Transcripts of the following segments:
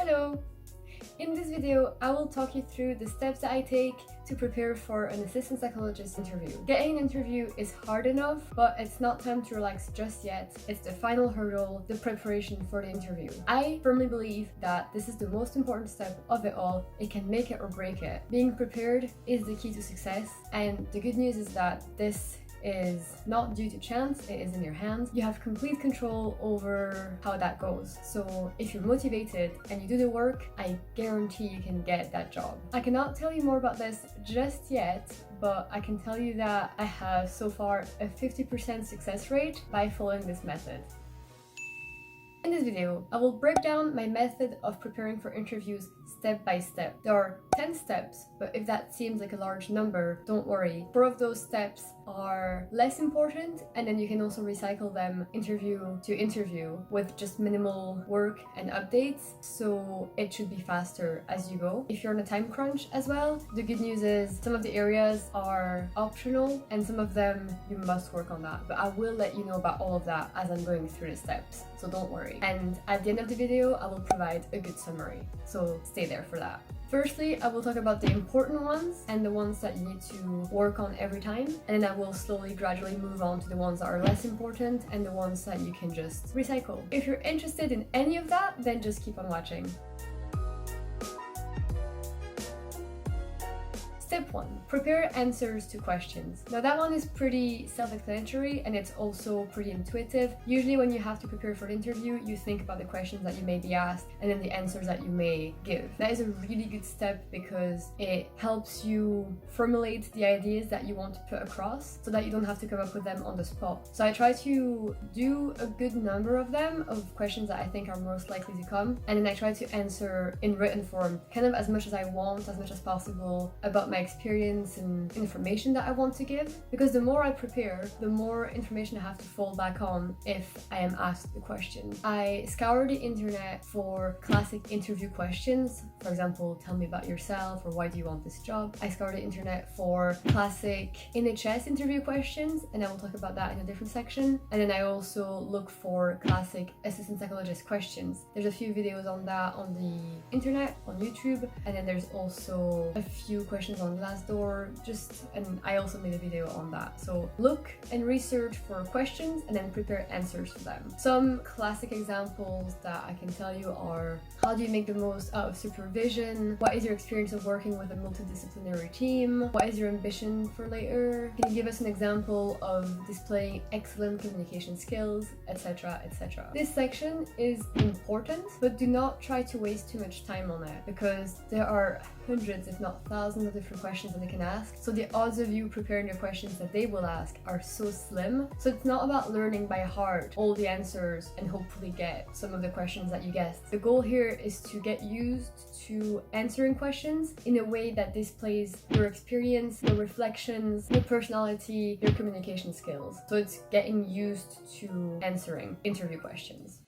Hello! In this video, I will talk you through the steps that I take to prepare for an assistant psychologist interview. Getting an interview is hard enough, but it's not time to relax just yet. It's the final hurdle, the preparation for the interview. I firmly believe that this is the most important step of it all. It can make it or break it. Being prepared is the key to success, and the good news is that this is not due to chance, it is in your hands. You have complete control over how that goes. So if you're motivated and you do the work, I guarantee you can get that job. I cannot tell you more about this just yet, but I can tell you that I have so far a 50% success rate by following this method. In this video, I will break down my method of preparing for interviews step by step. There are 10 steps, but if that seems like a large number, don't worry. 4 of those steps are less important, and then you can also recycle them interview to interview with just minimal work and updates, so it should be faster as you go. If you're on a time crunch as well, the good news is some of the areas are optional and some of them you must work on that, but I will let you know about all of that as I'm going through the steps, so don't worry. And at the end of the video, I will provide a good summary, so stay there for that. Firstly, I will talk about the important ones and the ones that you need to work on every time, and then I will slowly, gradually move on to the ones that are less important and the ones that you can just recycle. If you're interested in any of that, then just keep on watching. Step 1. Prepare answers to questions. Now that one is pretty self-explanatory and it's also pretty intuitive. Usually when you have to prepare for an interview, you think about the questions that you may be asked and then the answers that you may give. That is a really good step because it helps you formulate the ideas that you want to put across so that you don't have to come up with them on the spot. So I try to do a good number of them, of questions that I think are most likely to come, and then I try to answer in written form, kind of as much as I want, as much as possible, about my experience and information that I want to give, because the more I prepare, the more information I have to fall back on if I am asked the question. I scour the internet for classic interview questions. For example, tell me about yourself, or why do you want this job? I scour the internet for classic NHS interview questions, and I will talk about that in a different section. And then I also look for classic assistant psychologist questions. There's a few videos on that on the internet, on YouTube, and then there's also a few questions on Glassdoor, and I also made a video on that. So look and research for questions and then prepare answers for them. Some classic examples that I can tell you are: how do you make the most out of supervision? What is your experience of working with a multidisciplinary team? What is your ambition for later? Can you give us an example of displaying excellent communication skills, etc., etc. This section is important, but do not try to waste too much time on it because there are hundreds, if not thousands, of different questions that they can ask. So the odds of you preparing the questions that they will ask are so slim. So it's not about learning by heart all the answers and hopefully get some of the questions that you guessed. The goal here is to get used to answering questions in a way that displays your experience, your reflections, your personality, your communication skills. So it's getting used to answering interview questions.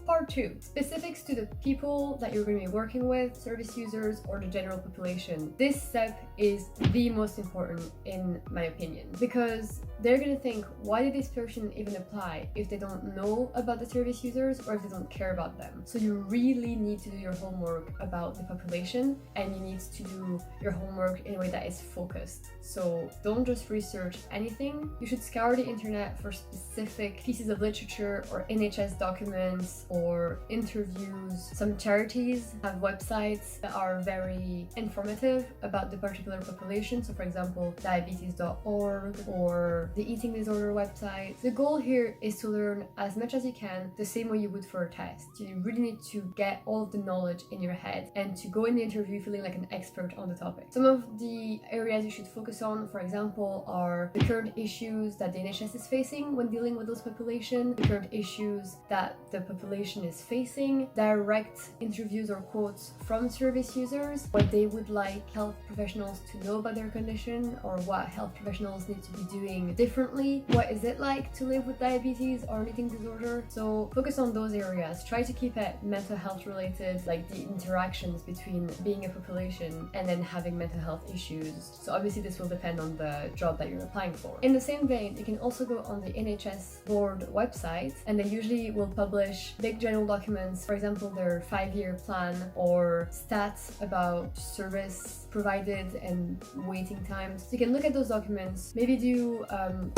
Part 2. Specifics to the people that you're going to be working with, service users, or the general population. This step is the most important in my opinion, because they're going to think, why did this person even apply if they don't know about the service users or if they don't care about them? So you really need to do your homework about the population, and you need to do your homework in a way that is focused. So don't just research anything. You should scour the internet for specific pieces of literature or NHS documents or interviews. Some charities have websites that are very informative about the particular population. So for example, diabetes.org or the eating disorder website. The goal here is to learn as much as you can the same way you would for a test. You really need to get all of the knowledge in your head and to go in the interview feeling like an expert on the topic. Some of the areas you should focus on, for example, are the current issues that the NHS is facing when dealing with those population, the current issues that the population is facing, direct interviews or quotes from service users, what they would like health professionals to know about their condition or what health professionals need to be doing differently. What is it like to live with diabetes or an eating disorder? So focus on those areas. Try to keep it mental health related, like the interactions between being a population and then having mental health issues. So obviously this will depend on the job that you're applying for. In the same vein, you can also go on the NHS board website, and they usually will publish big general general documents, for example, their 5-year plan or stats about service provided and waiting times. So you can look at those documents, maybe do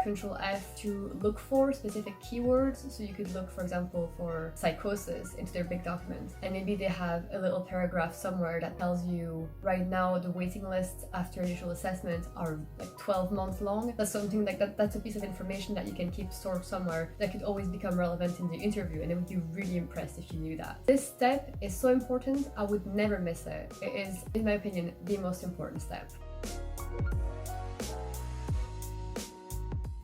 Control F to look for specific keywords. So you could look, for example, for psychosis into their big document, and maybe they have a little paragraph somewhere that tells you right now the waiting lists after initial assessment are like 12 months long. That's something like that. That's a piece of information that you can keep stored somewhere that could always become relevant in the interview, and they would be really impressed if you knew that. This step is so important, I would never miss it. It is, in my opinion, the most important step.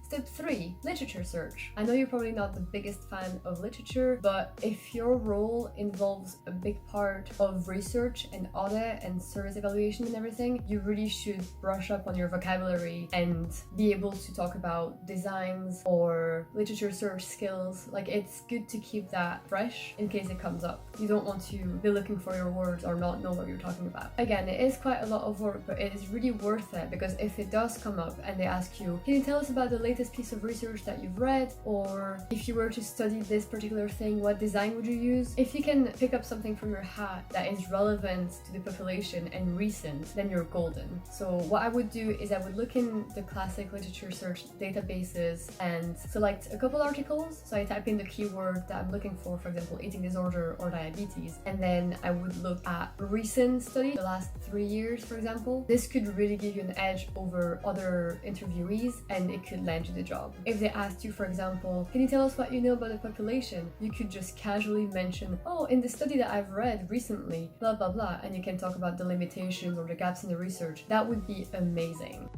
Step 3, literature search. I know you're probably not the biggest fan of literature, but if your role involves a big part of research and audit and service evaluation and everything, you really should brush up on your vocabulary and be able to talk about designs or literature search skills. Like, it's good to keep that fresh in case it comes up. You don't want to be looking for your words or not know what you're talking about. Again, it is quite a lot of work, but it is really worth it, because if it does come up and they ask you, can you tell us about the latest piece of research that you've read, or if you were to study this particular thing, what design would you use? If you can pick up something from your hat that is relevant to the population and recent, then you're golden. So what I would do is I would look in the classic literature search databases and select a couple articles. So I type in the keyword that I'm looking for example, eating disorder or diabetes, and then I would look at recent studies, the last 3 years, for example. This could really give you an edge over other interviewees, and it could land you the job. If they asked you, for example, can you tell us what you know about the population? You could just casually mention, oh, in the study that I've read recently, blah blah blah, and you can talk about the limitations or the gaps in the research. That would be amazing.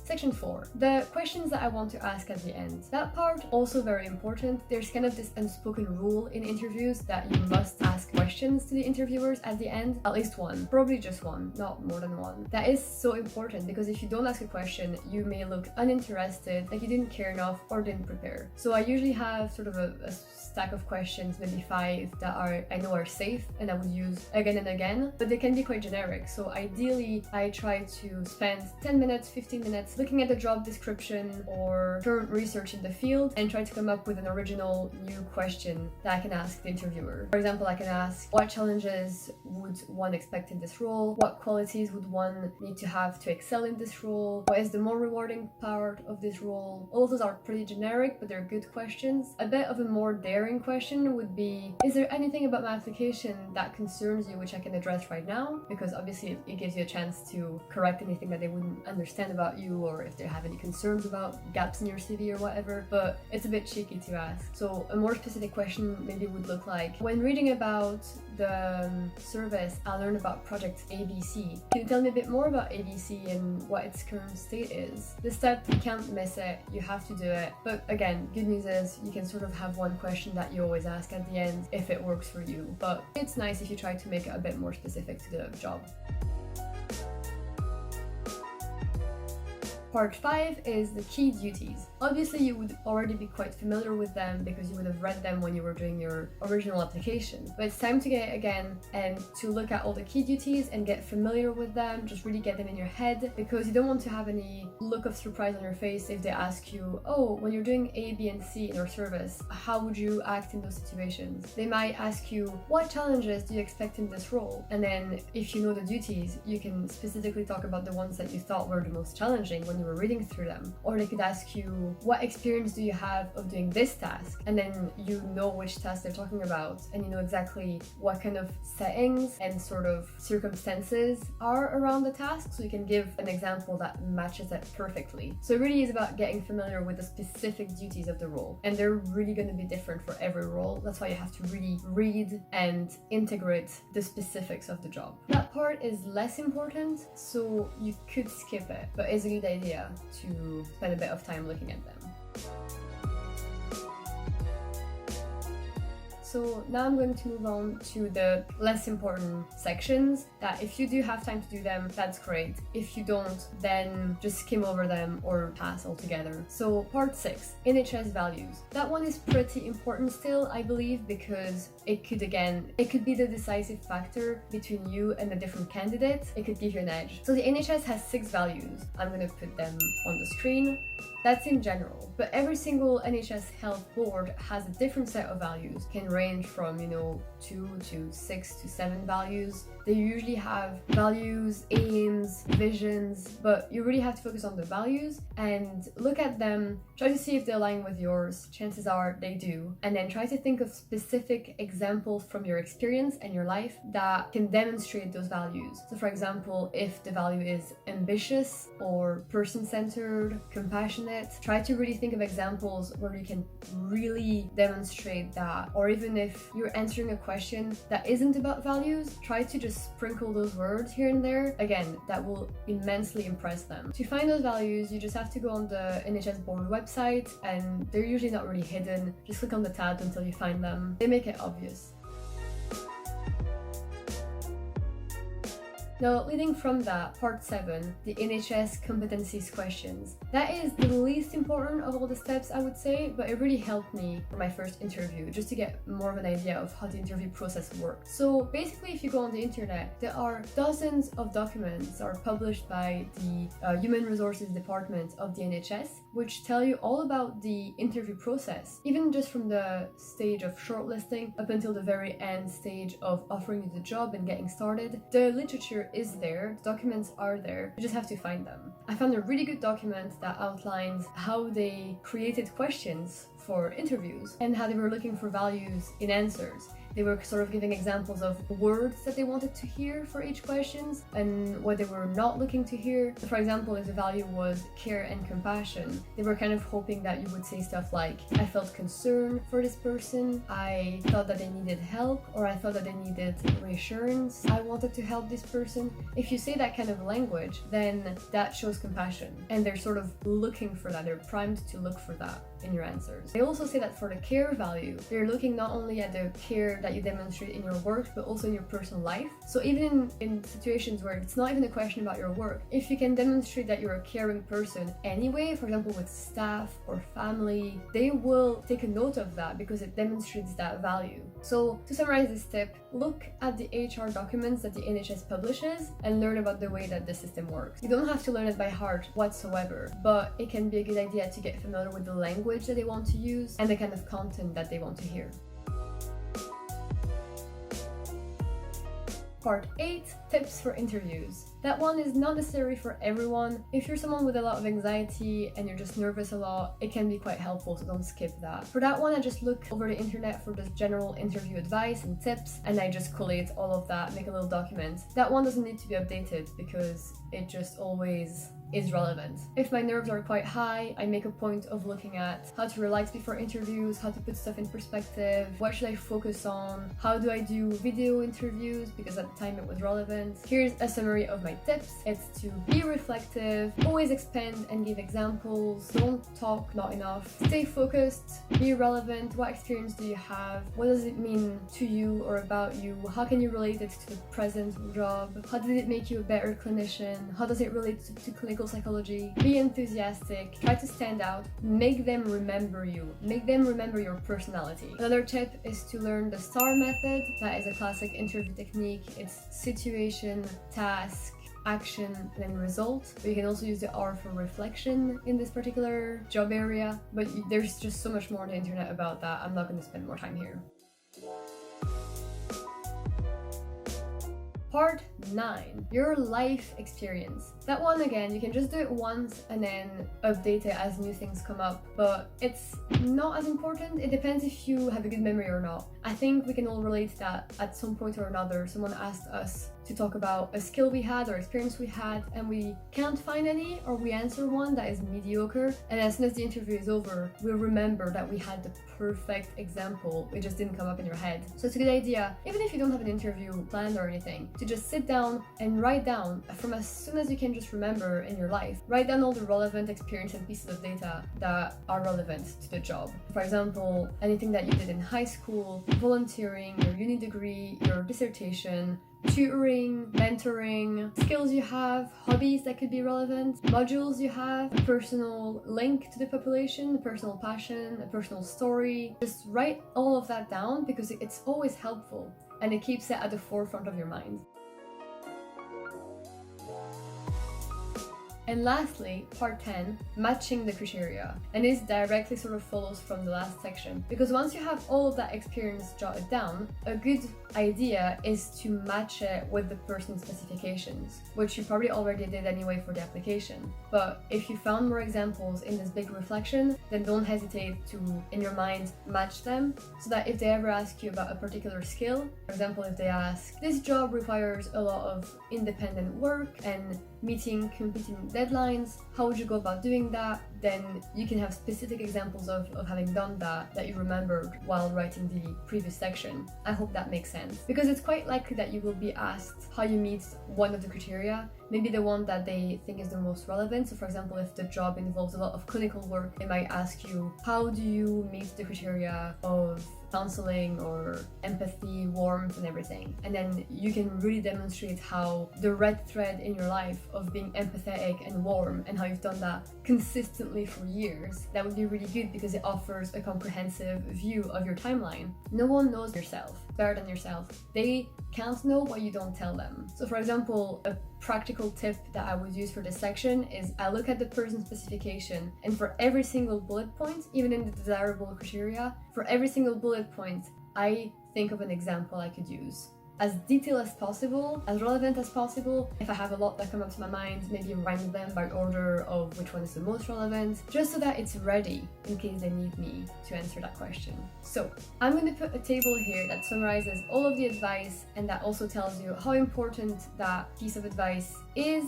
Section 4, the questions that I want to ask at the end. That part also very important. There's kind of this unspoken rule in interviews that you must ask questions to the interviewers at the end, at least one, probably just one, not more than one. That is so important, because if you don't ask a question, you may look uninterested, like you didn't care enough or didn't prepare. So I usually have sort of a stack of questions, maybe 5 that I know are safe and I would use again and again, but they can be quite generic. So ideally, I try to spend 10 minutes, 15 minutes looking at the job description or current research in the field and try to come up with an original new question that I can ask the interviewer. For example, I can ask, what challenges would one expect in this role? What qualities would one need to have to excel in this role? What is the more rewarding part of this role? All of those are pretty generic, but they're good questions. A bit of a more daring question would be, is there anything about my application that concerns you which I can address right now? Because obviously it gives you a chance to correct anything that they wouldn't understand about you, or if they have any concerns about gaps in your CV or whatever, but it's a bit cheeky to ask. So a more specific question maybe would look like, when reading about the service, I learned about project ABC. Can you tell me a bit more about ABC and what its current state is? This step, you can't miss it, you have to do it. But again, good news is you can sort of have one question that you always ask at the end if it works for you, but it's nice if you try to make it a bit more specific to the job. Part 5 is the key duties. Obviously, you would already be quite familiar with them because you would have read them when you were doing your original application. But it's time to get it again and to look at all the key duties and get familiar with them, just really get them in your head, because you don't want to have any look of surprise on your face if they ask you, oh, when you're doing A, B, and C in your service, how would you act in those situations? They might ask you, what challenges do you expect in this role? And then if you know the duties, you can specifically talk about the ones that you thought were the most challenging when you were reading through them. Or they could ask you, what experience do you have of doing this task? And then you know which task they're talking about, and you know exactly what kind of settings and sort of circumstances are around the task, so you can give an example that matches it perfectly. So it really is about getting familiar with the specific duties of the role, and they're really going to be different for every role. That's why you have to really read and integrate the specifics of the job. That part is less important, so you could skip it, but it's a good idea to spend a bit of time looking at them. So now I'm going to move on to the less important sections that if you do have time to do them, that's great. If you don't, then just skim over them or pass altogether. So part 6, NHS values. That one is pretty important still, I believe, because it could be the decisive factor between you and a different candidate. It could give you an edge. So the NHS has 6 values. I'm gonna put them on the screen. That's in general, but every single NHS health board has a different set of values. Can range from 2 to 6 to 7 values. They usually have values, aims, visions, but you really have to focus on the values and look at them, try to see if they align with yours. Chances are they do. And then try to think of specific examples from your experience and your life that can demonstrate those values. So for example, if the value is ambitious or person-centered, compassionate, try to really think of examples where you can really demonstrate that. Or even if you're answering a question that isn't about values, try to just sprinkle those words here and there. Again, that will immensely impress them. To find those values, you just have to go on the NHS board website, and they're usually not really hidden. Just click on the tab until you find them. They make it obvious. Now, leading from that, part 7, the NHS competencies questions. That is the least important of all the steps, I would say, but it really helped me for my first interview, just to get more of an idea of how the interview process works. So basically, if you go on the internet, there are dozens of documents that are published by the Human Resources Department of the NHS, which tell you all about the interview process, even just from the stage of shortlisting up until the very end stage of offering you the job and getting started. The literature is there, the documents are there, you just have to find them. I found a really good document that outlines how they created questions for interviews and how they were looking for values in answers. They were sort of giving examples of words that they wanted to hear for each question and what they were not looking to hear. For example, if the value was care and compassion, they were kind of hoping that you would say stuff like, I felt concern for this person, I thought that they needed help, or I thought that they needed reassurance, I wanted to help this person. If you say that kind of language, then that shows compassion, and they're sort of looking for that, they're primed to look for that in your answers. They also say that for the care value, they're looking not only at the care that you demonstrate in your work, but also in your personal life. So even in situations where it's not even a question about your work, if you can demonstrate that you're a caring person anyway, for example with staff or family, they will take a note of that because it demonstrates that value. So to summarize this tip, look at the HR documents that the NHS publishes and learn about the way that the system works. You don't have to learn it by heart whatsoever, but it can be a good idea to get familiar with the language that they want to use and the kind of content that they want to hear. Part 8, tips for interviews. That one is not necessary for everyone. If you're someone with a lot of anxiety and you're just nervous a lot, it can be quite helpful, so don't skip that. For that one, I just look over the internet for just general interview advice and tips, and I just collate all of that, make a little document. That one doesn't need to be updated because it just always is relevant. If my nerves are quite high, I make a point of looking at how to relax before interviews, how to put stuff in perspective, what should I focus on, how do I do video interviews, because at the time it was relevant. Here's a summary of my tips. It's to be reflective, always expand and give examples, don't talk not enough, stay focused, be relevant, what experience do you have, what does it mean to you or about you, how can you relate it to the present job, how did it make you a better clinician, how does it relate to clinical psychology. Be enthusiastic, try to stand out, make them remember you, make them remember your personality. Another tip is to learn the STAR method. That is a classic interview technique. It's situation, task, action, and then result. But you can also use the R for reflection in this particular job area, but there's just so much more on the internet about that. I'm not going to spend more time here. Part 9, your life experience. That one, again, you can just do it once and then update it as new things come up, but it's not as important. It depends if you have a good memory or not. I think we can all relate that at some point or another, someone asked us to talk about a skill we had or experience we had and we can't find any, or we answer one that is mediocre, and as soon as the interview is over, we'll remember that we had the perfect example, it just didn't come up in your head. So it's a good idea, even if you don't have an interview planned or anything, to just sit down and write down from as soon as you can just remember in your life. Write down all the relevant experience and pieces of data that are relevant to the job. For example, anything that you did in high school, volunteering, your uni degree, your dissertation, tutoring, mentoring, skills you have, hobbies that could be relevant, modules you have, a personal link to the population, a personal passion, a personal story. Just write all of that down because it's always helpful and it keeps it at the forefront of your mind. And lastly, part 10, matching the criteria. And this directly sort of follows from the last section. Because once you have all of that experience jotted down, a good idea is to match it with the person's specifications, which you probably already did anyway for the application. But if you found more examples in this big reflection, then don't hesitate to, in your mind, match them, so that if they ever ask you about a particular skill, for example, if they ask, this job requires a lot of independent work and meeting competing deadlines, how would you go about doing that? Then you can have specific examples of having done that you remembered while writing the previous section. I hope that makes sense. Because it's quite likely that you will be asked how you meet one of the criteria, maybe the one that they think is the most relevant. So for example, if the job involves a lot of clinical work, they might ask you, how do you meet the criteria of counseling or empathy, warmth and everything? And then you can really demonstrate how the red thread in your life of being empathetic and warm and how you've done that consistently for years. That would be really good because it offers a comprehensive view of your timeline. No one knows yourself better than yourself. They can't know what you don't tell them. So for example, a practical tip that I would use for this section is I look at the person's specification, and for every single bullet point, even in the desirable criteria, for every single bullet point, I think of an example I could use. As detailed as possible, as relevant as possible. If I have a lot that come up to my mind, maybe rank them by order of which one is the most relevant, just so that it's ready in case they need me to answer that question. So I'm going to put a table here that summarizes all of the advice and that also tells you how important that piece of advice is,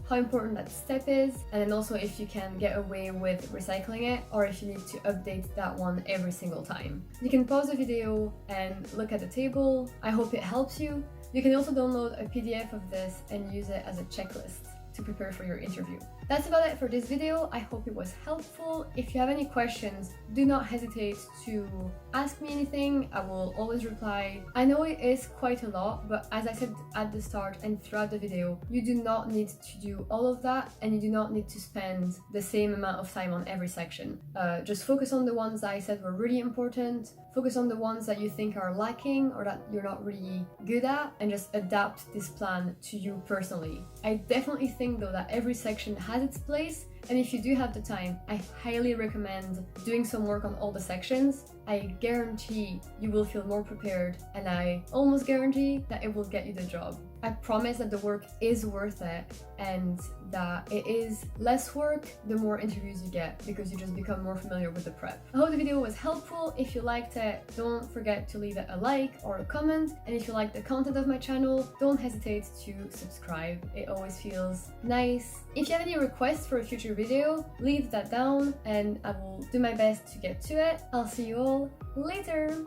how important that step is, and then also if you can get away with recycling it or if you need to update that one every single time. You can pause the video and look at the table. I hope it helps you. You can also download a PDF of this and use it as a checklist to prepare for your interview. That's about it for this video. I hope it was helpful. If you have any questions, do not hesitate to ask me anything. I will always reply. I know it is quite a lot, but as I said at the start and throughout the video, you do not need to do all of that and you do not need to spend the same amount of time on every section. Just focus on the ones that I said were really important. Focus on the ones that you think are lacking or that you're not really good at, and just adapt this plan to you personally. I definitely think though that every section has its place, and if you do have the time, I highly recommend doing some work on all the sections. I guarantee you will feel more prepared, and I almost guarantee that it will get you the job. I promise that the work is worth it and that it is less work the more interviews you get because you just become more familiar with the prep. I hope the video was helpful. If you liked it, don't forget to leave it a like or a comment, and if you like the content of my channel, don't hesitate to subscribe. It always feels nice. If you have any requests for a future video, leave that down and I will do my best to get to it. I'll see you all later.